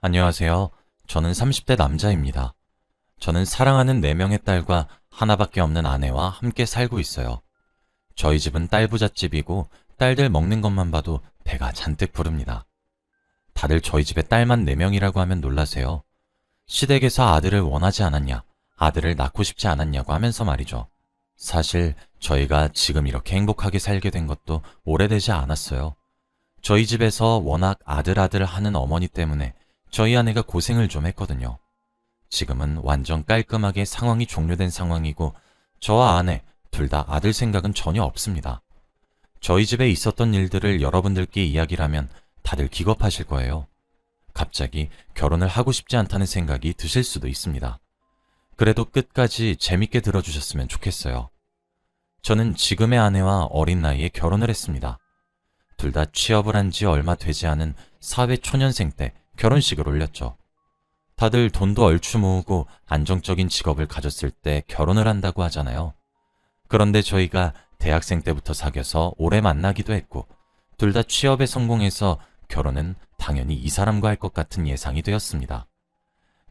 안녕하세요. 저는 30대 남자입니다. 저는 사랑하는 4명의 딸과 하나밖에 없는 아내와 함께 살고 있어요. 저희 집은 딸부잣집이고 딸들 먹는 것만 봐도 배가 잔뜩 부릅니다. 다들 저희 집에 딸만 4명이라고 하면 놀라세요. 시댁에서 아들을 원하지 않았냐, 아들을 낳고 싶지 않았냐고 하면서 말이죠. 사실 저희가 지금 이렇게 행복하게 살게 된 것도 오래되지 않았어요. 저희 집에서 워낙 아들 하는 어머니 때문에 저희 아내가 고생을 좀 했거든요. 지금은 완전 깔끔하게 상황이 종료된 상황이고 저와 아내 둘 다 아들 생각은 전혀 없습니다. 저희 집에 있었던 일들을 여러분들께 이야기를 하면 다들 기겁하실 거예요. 갑자기 결혼을 하고 싶지 않다는 생각이 드실 수도 있습니다. 그래도 끝까지 재밌게 들어주셨으면 좋겠어요. 저는 지금의 아내와 어린 나이에 결혼을 했습니다. 둘 다 취업을 한 지 얼마 되지 않은 사회 초년생 때 결혼식을 올렸죠. 다들 돈도 얼추 모으고 안정적인 직업을 가졌을 때 결혼을 한다고 하잖아요. 그런데 저희가 대학생 때부터 사귀어서 오래 만나기도 했고 둘 다 취업에 성공해서 결혼은 당연히 이 사람과 할 것 같은 예상이 되었습니다.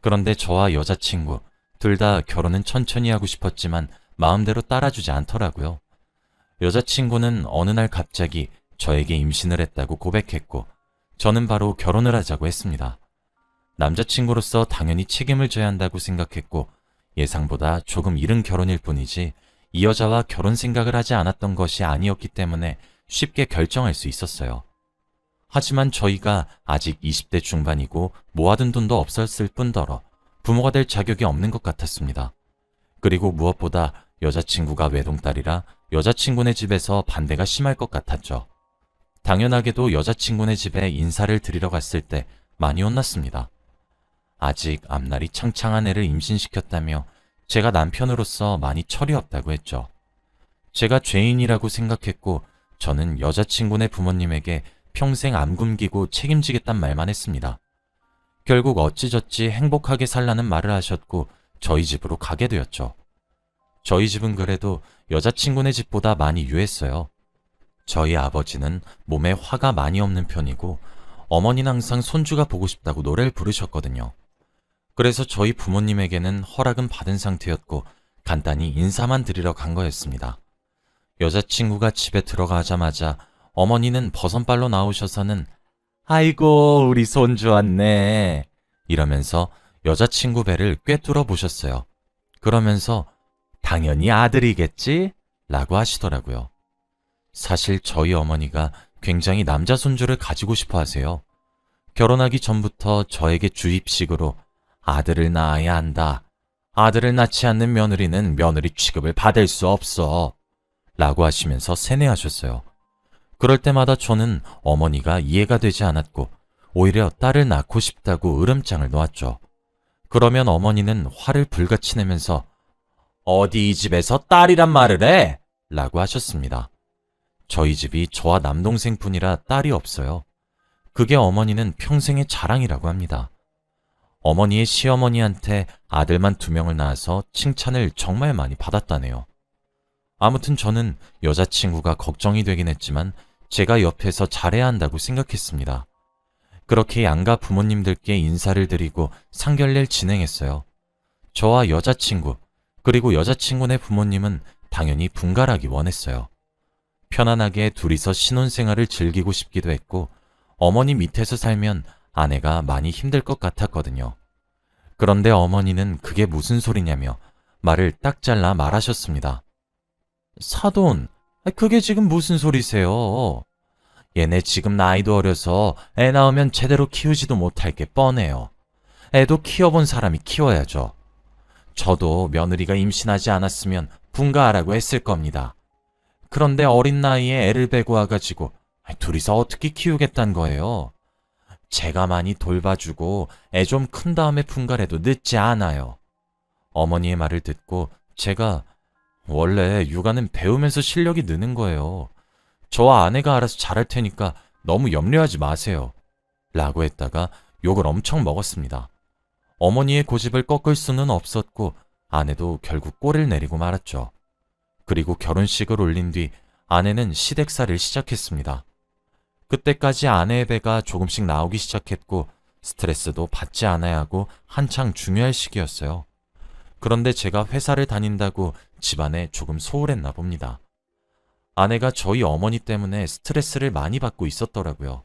그런데 저와 여자친구 둘 다 결혼은 천천히 하고 싶었지만 마음대로 따라주지 않더라고요. 여자친구는 어느 날 갑자기 저에게 임신을 했다고 고백했고 저는 바로 결혼을 하자고 했습니다. 남자친구로서 당연히 책임을 져야 한다고 생각했고 예상보다 조금 이른 결혼일 뿐이지 이 여자와 결혼 생각을 하지 않았던 것이 아니었기 때문에 쉽게 결정할 수 있었어요. 하지만 저희가 아직 20대 중반이고 모아둔 돈도 없었을 뿐더러 부모가 될 자격이 없는 것 같았습니다. 그리고 무엇보다 여자친구가 외동딸이라 여자친구네 집에서 반대가 심할 것 같았죠. 당연하게도 여자친구네 집에 인사를 드리러 갔을 때 많이 혼났습니다. 아직 앞날이 창창한 애를 임신시켰다며 제가 남편으로서 많이 철이 없다고 했죠. 제가 죄인이라고 생각했고 저는 여자친구네 부모님에게 평생 안 굶기고 책임지겠단 말만 했습니다. 결국 어찌저찌 행복하게 살라는 말을 하셨고 저희 집으로 가게 되었죠. 저희 집은 그래도 여자친구네 집보다 많이 유했어요. 저희 아버지는 몸에 화가 많이 없는 편이고 어머니는 항상 손주가 보고 싶다고 노래를 부르셨거든요. 그래서 저희 부모님에게는 허락은 받은 상태였고 간단히 인사만 드리러 간 거였습니다. 여자친구가 집에 들어가자마자 어머니는 버선발로 나오셔서는 아이고 우리 손주 왔네 이러면서 여자친구 배를 꿰뚫어 보셨어요. 그러면서 당연히 아들이겠지? 라고 하시더라고요. 사실 저희 어머니가 굉장히 남자 손주를 가지고 싶어 하세요. 결혼하기 전부터 저에게 주입식으로 아들을 낳아야 한다. 아들을 낳지 않는 며느리는 며느리 취급을 받을 수 없어. 라고 하시면서 세뇌하셨어요. 그럴 때마다 저는 어머니가 이해가 되지 않았고 오히려 딸을 낳고 싶다고 으름장을 놓았죠. 그러면 어머니는 화를 불같이 내면서 어디 이 집에서 딸이란 말을 해? 라고 하셨습니다. 저희 집이 저와 남동생뿐이라 딸이 없어요. 그게 어머니는 평생의 자랑이라고 합니다. 어머니의 시어머니한테 아들만 2명을 낳아서 칭찬을 정말 많이 받았다네요. 아무튼 저는 여자친구가 걱정이 되긴 했지만 제가 옆에서 잘해야 한다고 생각했습니다. 그렇게 양가 부모님들께 인사를 드리고 상견례를 진행했어요. 저와 여자친구 그리고 여자친구네 부모님은 당연히 분가하기 원했어요. 편안하게 둘이서 신혼생활을 즐기고 싶기도 했고 어머니 밑에서 살면 아내가 많이 힘들 것 같았거든요. 그런데 어머니는 그게 무슨 소리냐며 말을 딱 잘라 말하셨습니다. 사돈, 그게 지금 무슨 소리세요? 얘네 지금 나이도 어려서 애 낳으면 제대로 키우지도 못할 게 뻔해요. 애도 키워본 사람이 키워야죠. 저도 며느리가 임신하지 않았으면 분가하라고 했을 겁니다. 그런데 어린 나이에 애를 베고 와가지고 둘이서 어떻게 키우겠단 거예요? 제가 많이 돌봐주고 애 좀 큰 다음에 분가해도 늦지 않아요. 어머니의 말을 듣고 제가 원래 육아는 배우면서 실력이 느는 거예요. 저와 아내가 알아서 잘할 테니까 너무 염려하지 마세요. 라고 했다가 욕을 엄청 먹었습니다. 어머니의 고집을 꺾을 수는 없었고 아내도 결국 꼬리를 내리고 말았죠. 그리고 결혼식을 올린 뒤 아내는 시댁살이를 시작했습니다. 그때까지 아내의 배가 조금씩 나오기 시작했고 스트레스도 받지 않아야 하고 한창 중요할 시기였어요. 그런데 제가 회사를 다닌다고 집안에 조금 소홀했나 봅니다. 아내가 저희 어머니 때문에 스트레스를 많이 받고 있었더라고요.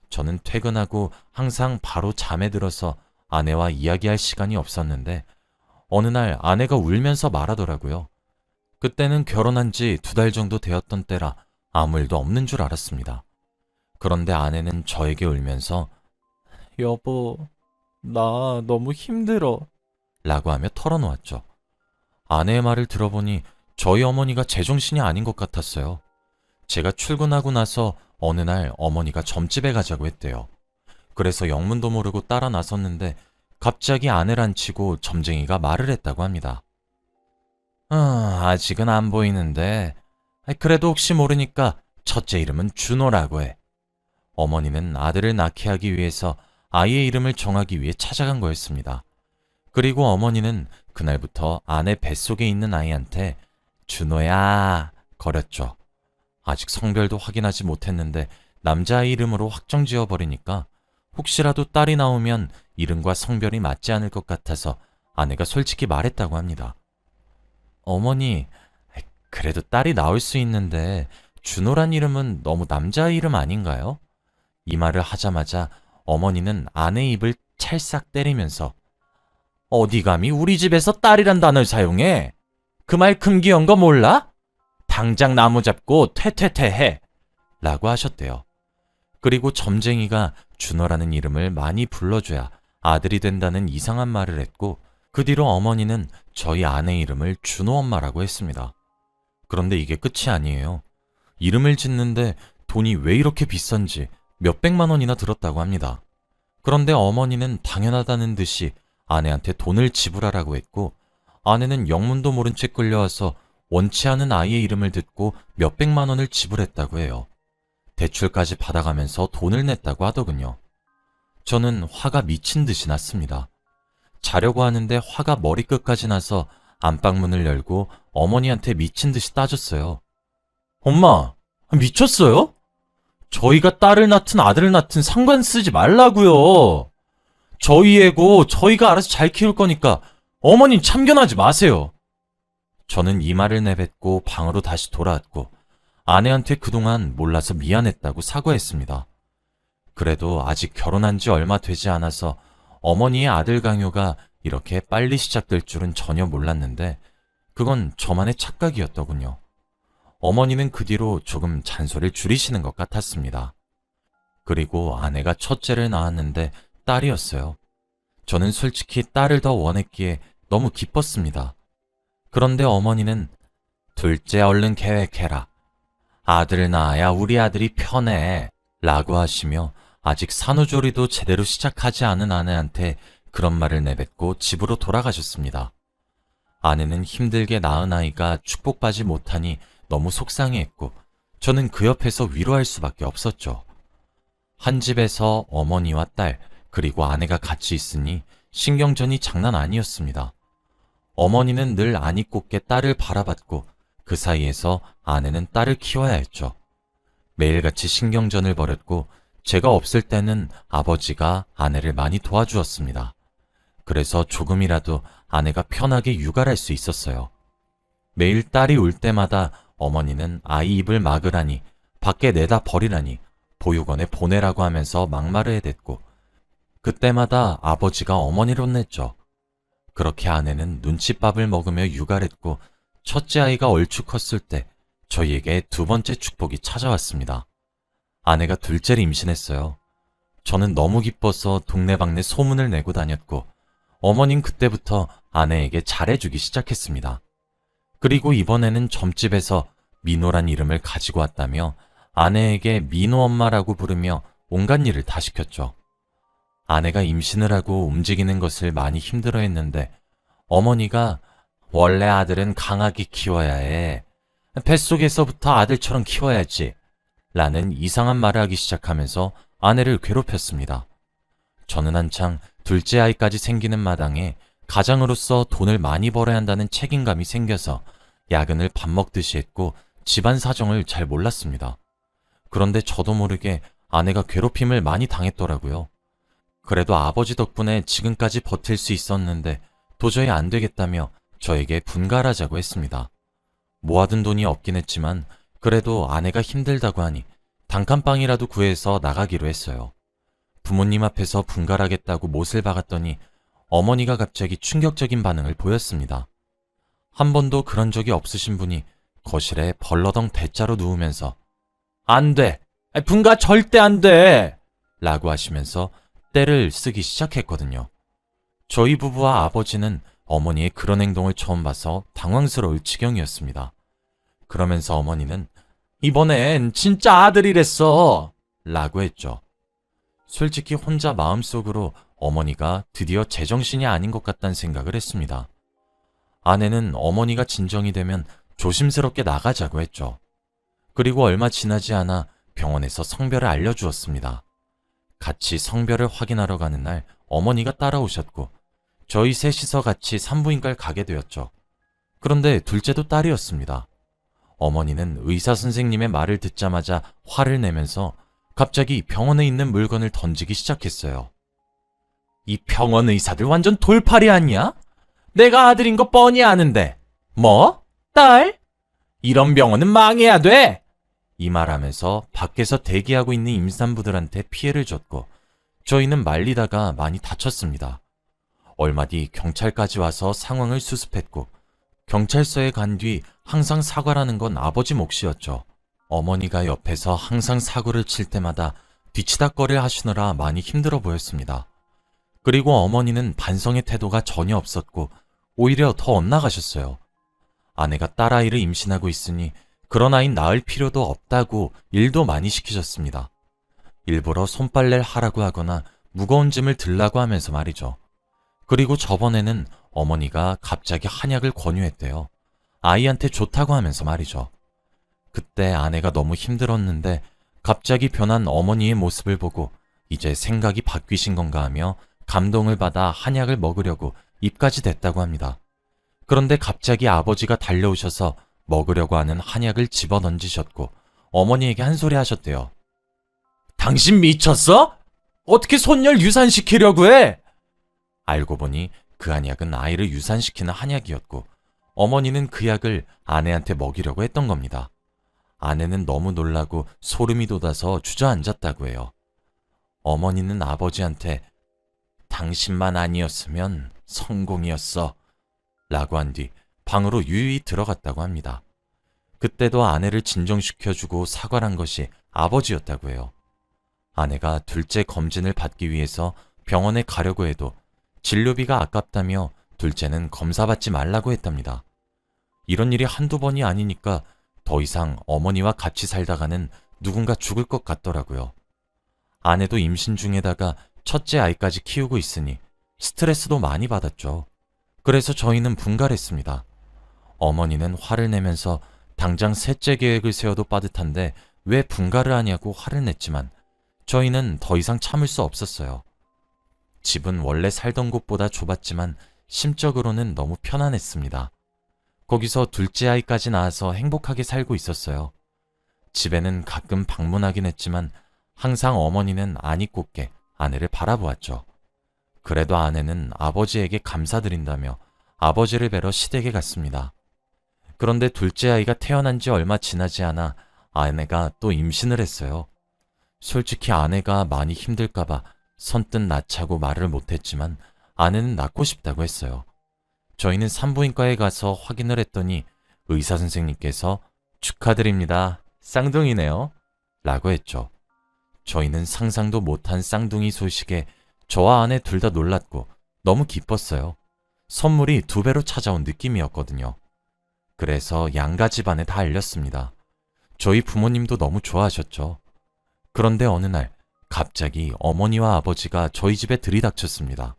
저는 퇴근하고 항상 바로 잠에 들어서 아내와 이야기할 시간이 없었는데 어느 날 아내가 울면서 말하더라고요. 그때는 결혼한 지 2달 정도 되었던 때라 아무 일도 없는 줄 알았습니다. 그런데 아내는 저에게 울면서 여보, 나 너무 힘들어 라고 하며 털어놓았죠. 아내의 말을 들어보니 저희 어머니가 제정신이 아닌 것 같았어요. 제가 출근하고 나서 어느 날 어머니가 점집에 가자고 했대요. 그래서 영문도 모르고 따라 나섰는데 갑자기 아내를 안 치고 점쟁이가 말을 했다고 합니다. 아직은 안 보이는데 그래도 혹시 모르니까 첫째 이름은 준호라고 해. 어머니는 아들을 낳게 하기 위해서 아이의 이름을 정하기 위해 찾아간 거였습니다. 그리고 어머니는 그날부터 아내 뱃속에 있는 아이한테 준호야 거렸죠. 아직 성별도 확인하지 못했는데 남자아이 이름으로 확정 지어버리니까 혹시라도 딸이 나오면 이름과 성별이 맞지 않을 것 같아서 아내가 솔직히 말했다고 합니다. 어머니, 그래도 딸이 나올 수 있는데 준호란 이름은 너무 남자아이 이름 아닌가요? 이 말을 하자마자 어머니는 아내 입을 찰싹 때리면서 어디 감히 우리 집에서 딸이란 단어를 사용해? 그 말 금기한 거 몰라? 당장 나무 잡고 퇴퇴퇴해 라고 하셨대요. 그리고 점쟁이가 준호라는 이름을 많이 불러줘야 아들이 된다는 이상한 말을 했고 그 뒤로 어머니는 저희 아내 이름을 준호 엄마라고 했습니다. 그런데 이게 끝이 아니에요. 이름을 짓는데 돈이 왜 이렇게 비싼지 몇백만 원이나 들었다고 합니다. 그런데 어머니는 당연하다는 듯이 아내한테 돈을 지불하라고 했고 아내는 영문도 모른 채 끌려와서 원치 않은 아이의 이름을 듣고 몇백만 원을 지불했다고 해요. 대출까지 받아가면서 돈을 냈다고 하더군요. 저는 화가 미친 듯이 났습니다. 자려고 하는데 화가 머리끝까지 나서 안방문을 열고 어머니한테 미친 듯이 따졌어요. 엄마, 미쳤어요? 저희가 딸을 낳든 아들을 낳든 상관 쓰지 말라고요. 저희 애고 저희가 알아서 잘 키울 거니까 어머님 참견하지 마세요. 저는 이 말을 내뱉고 방으로 다시 돌아왔고 아내한테 그동안 몰라서 미안했다고 사과했습니다. 그래도 아직 결혼한 지 얼마 되지 않아서 어머니의 아들 강요가 이렇게 빨리 시작될 줄은 전혀 몰랐는데 그건 저만의 착각이었더군요. 어머니는 그 뒤로 조금 잔소리를 줄이시는 것 같았습니다. 그리고 아내가 첫째를 낳았는데 딸이었어요. 저는 솔직히 딸을 더 원했기에 너무 기뻤습니다. 그런데 어머니는 둘째 얼른 계획해라. 아들을 낳아야 우리 아들이 편해. 라고 하시며 아직 산후조리도 제대로 시작하지 않은 아내한테 그런 말을 내뱉고 집으로 돌아가셨습니다. 아내는 힘들게 낳은 아이가 축복받지 못하니 너무 속상해했고 저는 그 옆에서 위로할 수밖에 없었죠. 한 집에서 어머니와 딸 그리고 아내가 같이 있으니 신경전이 장난 아니었습니다. 어머니는 늘 아니 꼽게 딸을 바라봤고 그 사이에서 아내는 딸을 키워야 했죠. 매일같이 신경전을 벌였고 제가 없을 때는 아버지가 아내를 많이 도와주었습니다. 그래서 조금이라도 아내가 편하게 육아를 할 수 있었어요. 매일 딸이 울 때마다 어머니는 아이 입을 막으라니 밖에 내다 버리라니 보육원에 보내라고 하면서 막말을 해댔고 그때마다 아버지가 어머니를 혼냈죠. 그렇게 아내는 눈칫밥을 먹으며 육아를 했고 첫째 아이가 얼추 컸을 때 저희에게 두 번째 축복이 찾아왔습니다. 아내가 둘째를 임신했어요. 저는 너무 기뻐서 동네방네 소문을 내고 다녔고 어머님 그때부터 아내에게 잘해주기 시작했습니다. 그리고 이번에는 점집에서 민호란 이름을 가지고 왔다며 아내에게 민호 엄마라고 부르며 온갖 일을 다 시켰죠. 아내가 임신을 하고 움직이는 것을 많이 힘들어했는데 어머니가 원래 아들은 강하게 키워야 해. 뱃속에서부터 아들처럼 키워야지. 라는 이상한 말을 하기 시작하면서 아내를 괴롭혔습니다. 저는 한창 둘째 아이까지 생기는 마당에 가장으로서 돈을 많이 벌어야 한다는 책임감이 생겨서 야근을 밥 먹듯이 했고 집안 사정을 잘 몰랐습니다. 그런데 저도 모르게 아내가 괴롭힘을 많이 당했더라고요. 그래도 아버지 덕분에 지금까지 버틸 수 있었는데 도저히 안 되겠다며 저에게 분갈하자고 했습니다. 모아둔 돈이 없긴 했지만 그래도 아내가 힘들다고 하니 단칸방이라도 구해서 나가기로 했어요. 부모님 앞에서 분갈하겠다고 못을 박았더니 어머니가 갑자기 충격적인 반응을 보였습니다. 한 번도 그런 적이 없으신 분이 거실에 벌러덩 대자로 누우면서 안 돼! 분가 절대 안 돼! 라고 하시면서 떼를 쓰기 시작했거든요. 저희 부부와 아버지는 어머니의 그런 행동을 처음 봐서 당황스러울 지경이었습니다. 그러면서 어머니는 이번엔 진짜 아들이랬어! 라고 했죠. 솔직히 혼자 마음속으로 어머니가 드디어 제정신이 아닌 것 같다는 생각을 했습니다. 아내는 어머니가 진정이 되면 조심스럽게 나가자고 했죠. 그리고 얼마 지나지 않아 병원에서 성별을 알려주었습니다. 같이 성별을 확인하러 가는 날 어머니가 따라오셨고 저희 셋이서 같이 산부인과를 가게 되었죠. 그런데 둘째도 딸이었습니다. 어머니는 의사 선생님의 말을 듣자마자 화를 내면서 갑자기 병원에 있는 물건을 던지기 시작했어요. 이 병원 의사들 완전 돌팔이 아니야? 내가 아들인 거 뻔히 아는데. 뭐? 딸? 이런 병원은 망해야 돼! 이 말하면서 밖에서 대기하고 있는 임산부들한테 피해를 줬고 저희는 말리다가 많이 다쳤습니다. 얼마 뒤 경찰까지 와서 상황을 수습했고 경찰서에 간 뒤 항상 사과라는 건 아버지 몫이었죠. 어머니가 옆에서 항상 사고를 칠 때마다 뒤치다꺼리를 하시느라 많이 힘들어 보였습니다. 그리고 어머니는 반성의 태도가 전혀 없었고 오히려 더 엇나가셨어요. 아내가 딸아이를 임신하고 있으니 그런 아이는 낳을 필요도 없다고 일도 많이 시키셨습니다. 일부러 손빨래를 하라고 하거나 무거운 짐을 들라고 하면서 말이죠. 그리고 저번에는 어머니가 갑자기 한약을 권유했대요. 아이한테 좋다고 하면서 말이죠. 그때 아내가 너무 힘들었는데 갑자기 변한 어머니의 모습을 보고 이제 생각이 바뀌신 건가 하며 감동을 받아 한약을 먹으려고 입까지 댔다고 합니다. 그런데 갑자기 아버지가 달려오셔서 먹으려고 하는 한약을 집어던지셨고 어머니에게 한 소리 하셨대요. 당신 미쳤어? 어떻게 손녀를 유산시키려고 해? 알고 보니 그 한약은 아이를 유산시키는 한약이었고 어머니는 그 약을 아내한테 먹이려고 했던 겁니다. 아내는 너무 놀라고 소름이 돋아서 주저앉았다고 해요. 어머니는 아버지한테 당신만 아니었으면 성공이었어 라고 한 뒤 방으로 유유히 들어갔다고 합니다. 그때도 아내를 진정시켜주고 사과한 것이 아버지였다고 해요. 아내가 둘째 검진을 받기 위해서 병원에 가려고 해도 진료비가 아깝다며 둘째는 검사받지 말라고 했답니다. 이런 일이 한두 번이 아니니까 더 이상 어머니와 같이 살다가는 누군가 죽을 것 같더라고요. 아내도 임신 중에다가 첫째 아이까지 키우고 있으니 스트레스도 많이 받았죠. 그래서 저희는 분갈했습니다. 어머니는 화를 내면서 당장 셋째 계획을 세워도 빠듯한데 왜 분갈을 하냐고 화를 냈지만 저희는 더 이상 참을 수 없었어요. 집은 원래 살던 곳보다 좁았지만 심적으로는 너무 편안했습니다. 거기서 둘째 아이까지 낳아서 행복하게 살고 있었어요. 집에는 가끔 방문하긴 했지만 항상 어머니는 안이 꽂게 아내를 바라보았죠. 그래도 아내는 아버지에게 감사드린다며 아버지를 뵈러 시댁에 갔습니다. 그런데 둘째 아이가 태어난 지 얼마 지나지 않아 아내가 또 임신을 했어요. 솔직히 아내가 많이 힘들까봐 선뜻 낳자고 말을 못했지만 아내는 낳고 싶다고 했어요. 저희는 산부인과에 가서 확인을 했더니 의사 선생님께서 축하드립니다. 쌍둥이네요. 라고 했죠. 저희는 상상도 못한 쌍둥이 소식에 저와 아내 둘 다 놀랐고 너무 기뻤어요. 선물이 2배로 찾아온 느낌이었거든요. 그래서 양가 집안에 다 알렸습니다. 저희 부모님도 너무 좋아하셨죠. 그런데 어느 날 갑자기 어머니와 아버지가 저희 집에 들이닥쳤습니다.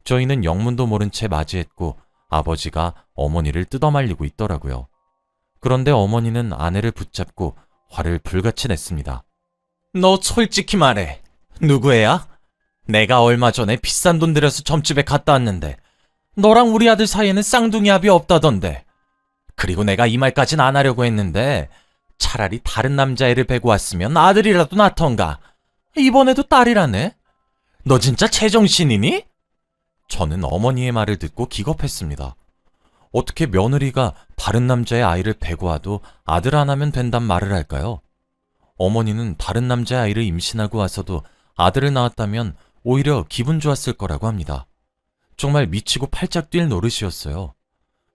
저희는 영문도 모른 채 맞이했고 아버지가 어머니를 뜯어말리고 있더라고요. 그런데 어머니는 아내를 붙잡고 화를 불같이 냈습니다. 너 솔직히 말해. 누구 애야? 내가 얼마 전에 비싼 돈 들여서 점집에 갔다 왔는데 너랑 우리 아들 사이에는 쌍둥이 합이 없다던데. 그리고 내가 이 말까진 안 하려고 했는데 차라리 다른 남자애를 베고 왔으면 아들이라도 낳던가. 이번에도 딸이라네. 너 진짜 제정신이니? 저는 어머니의 말을 듣고 기겁했습니다. 어떻게 며느리가 다른 남자의 아이를 배고와도 아들 안 하면 된단 말을 할까요? 어머니는 다른 남자의 아이를 임신하고 와서도 아들을 낳았다면 오히려 기분 좋았을 거라고 합니다. 정말 미치고 팔짝 뛸 노릇이었어요.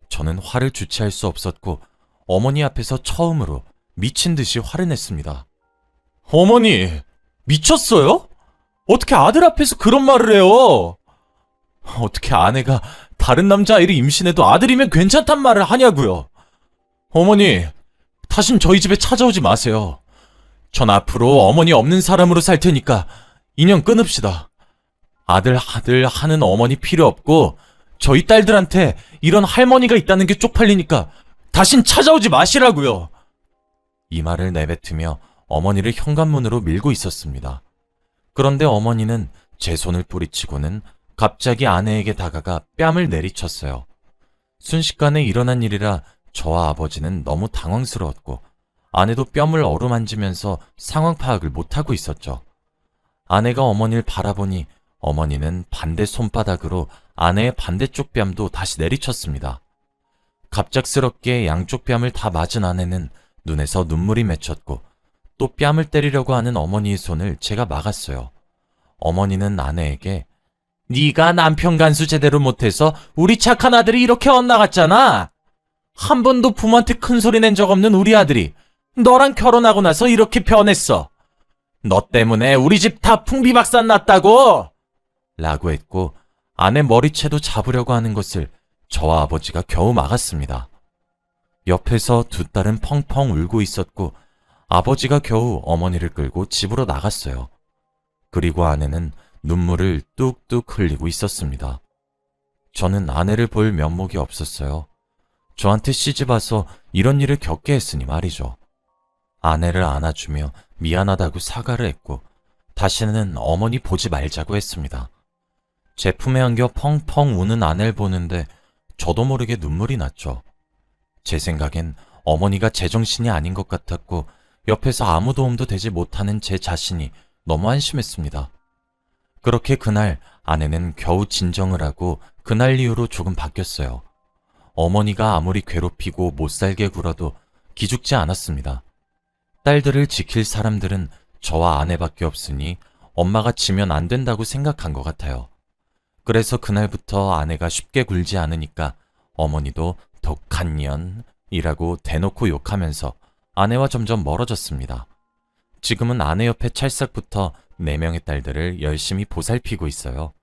저는 화를 주체할 수 없었고 어머니 앞에서 처음으로 미친 듯이 화를 냈습니다. 어머니, 미쳤어요? 어떻게 아들 앞에서 그런 말을 해요? 어떻게 아내가 다른 남자아이를 임신해도 아들이면 괜찮단 말을 하냐고요? 어머니, 다신 저희 집에 찾아오지 마세요. 전 앞으로 어머니 없는 사람으로 살 테니까 인연 끊읍시다. 아들 하는 어머니 필요 없고 저희 딸들한테 이런 할머니가 있다는 게 쪽팔리니까 다신 찾아오지 마시라고요. 이 말을 내뱉으며 어머니를 현관문으로 밀고 있었습니다. 그런데 어머니는 제 손을 뿌리치고는 갑자기 아내에게 다가가 뺨을 내리쳤어요. 순식간에 일어난 일이라 저와 아버지는 너무 당황스러웠고 아내도 뺨을 어루만지면서 상황 파악을 못하고 있었죠. 아내가 어머니를 바라보니 어머니는 반대 손바닥으로 아내의 반대쪽 뺨도 다시 내리쳤습니다. 갑작스럽게 양쪽 뺨을 다 맞은 아내는 눈에서 눈물이 맺혔고 또 뺨을 때리려고 하는 어머니의 손을 제가 막았어요. 어머니는 아내에게 네가 남편 간수 제대로 못해서 우리 착한 아들이 이렇게 엇나갔잖아. 한 번도 부모한테 큰 소리 낸 적 없는 우리 아들이 너랑 결혼하고 나서 이렇게 변했어. 너 때문에 우리 집 다 풍비박산 났다고! 라고 했고 아내 머리채도 잡으려고 하는 것을 저와 아버지가 겨우 막았습니다. 옆에서 두 딸은 펑펑 울고 있었고 아버지가 겨우 어머니를 끌고 집으로 나갔어요. 그리고 아내는 눈물을 뚝뚝 흘리고 있었습니다. 저는 아내를 볼 면목이 없었어요. 저한테 시집와서 이런 일을 겪게 했으니 말이죠. 아내를 안아주며 미안하다고 사과를 했고 다시는 어머니 보지 말자고 했습니다. 제 품에 안겨 펑펑 우는 아내를 보는데 저도 모르게 눈물이 났죠. 제 생각엔 어머니가 제정신이 아닌 것 같았고 옆에서 아무 도움도 되지 못하는 제 자신이 너무 안심했습니다. 그렇게 그날 아내는 겨우 진정을 하고 그날 이후로 조금 바뀌었어요. 어머니가 아무리 괴롭히고 못살게 굴어도 기죽지 않았습니다. 딸들을 지킬 사람들은 저와 아내밖에 없으니 엄마가 지면 안 된다고 생각한 것 같아요. 그래서 그날부터 아내가 쉽게 굴지 않으니까 어머니도 독한 년이라고 대놓고 욕하면서 아내와 점점 멀어졌습니다. 지금은 아내 옆에 찰싹붙어 4명의 딸들을 열심히 보살피고 있어요.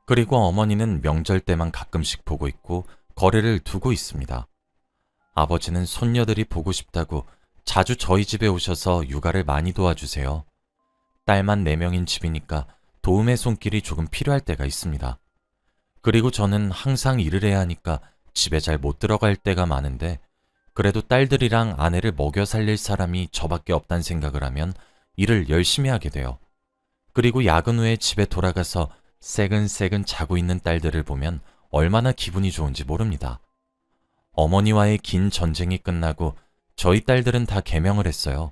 그리고 어머니는 명절 때만 가끔씩 보고 있고 거리를 두고 있습니다. 아버지는 손녀들이 보고 싶다고 자주 저희 집에 오셔서 육아를 많이 도와주세요. 딸만 4명인 집이니까 도움의 손길이 조금 필요할 때가 있습니다. 그리고 저는 항상 일을 해야 하니까 집에 잘 못 들어갈 때가 많은데 그래도 딸들이랑 아내를 먹여 살릴 사람이 저밖에 없다는 생각을 하면 일을 열심히 하게 돼요. 그리고 야근 후에 집에 돌아가서 새근새근 자고 있는 딸들을 보면 얼마나 기분이 좋은지 모릅니다. 어머니와의 긴 전쟁이 끝나고 저희 딸들은 다 개명을 했어요.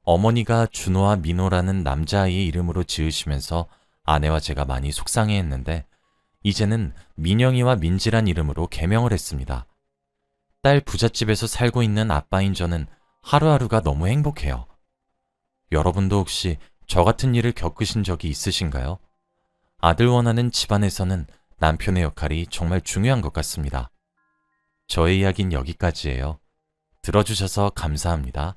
어머니가 준호와 민호라는 남자아이의 이름으로 지으시면서 아내와 제가 많이 속상해했는데 이제는 민영이와 민지란 이름으로 개명을 했습니다. 딸 부잣집에서 살고 있는 아빠인 저는 하루하루가 너무 행복해요. 여러분도 혹시 저 같은 일을 겪으신 적이 있으신가요? 아들 원하는 집안에서는 남편의 역할이 정말 중요한 것 같습니다. 저의 이야기는 여기까지예요. 들어주셔서 감사합니다.